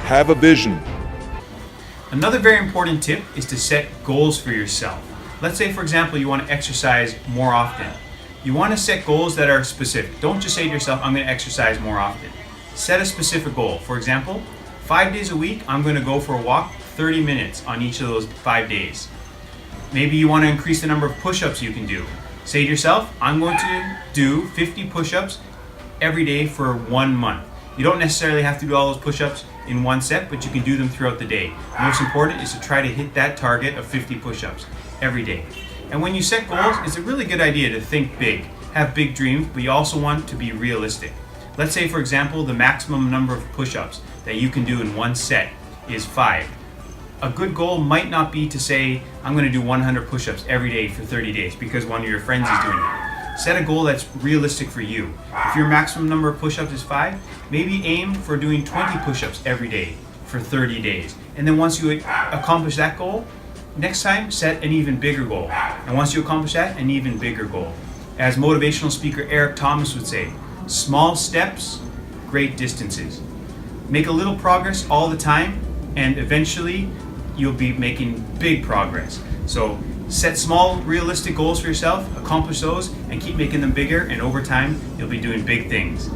Have a vision. Another very important tip is to set goals for yourself. Let's say, for example, you want to exercise more often. You want to set goals that are specific. Don't just say to yourself, I'm going to exercise more often. Set a specific goal. For example, 5 days a week, I'm going to go for a walk 30 minutes on each of those 5 days. Maybe you want to increase the number of push-ups you can do. Say to yourself, I'm going to do 50 push-ups every day for 1 month. You don't necessarily have to do all those push-ups in one set, but you can do them throughout the day. The most important is to try to hit that target of 50 push-ups every day. And when you set goals, it's a really good idea to think big, have big dreams, but you also want to be realistic. Let's say, for example, the maximum number of push-ups that you can do in one set is 5. A good goal might not be to say, I'm going to do 100 push-ups every day for 30 days because one of your friends is doing it. Set a goal that's realistic for you. If your maximum number of push-ups is 5, maybe aim for doing 20 push-ups every day for 30 days. And then once you accomplish that goal, next time set an even bigger goal. And once you accomplish that, an even bigger goal. As motivational speaker Eric Thomas would say, small steps, great distances. Make a little progress all the time, and eventually you'll be making big progress. So set small, realistic goals for yourself, accomplish those, and keep making them bigger, and over time, you'll be doing big things.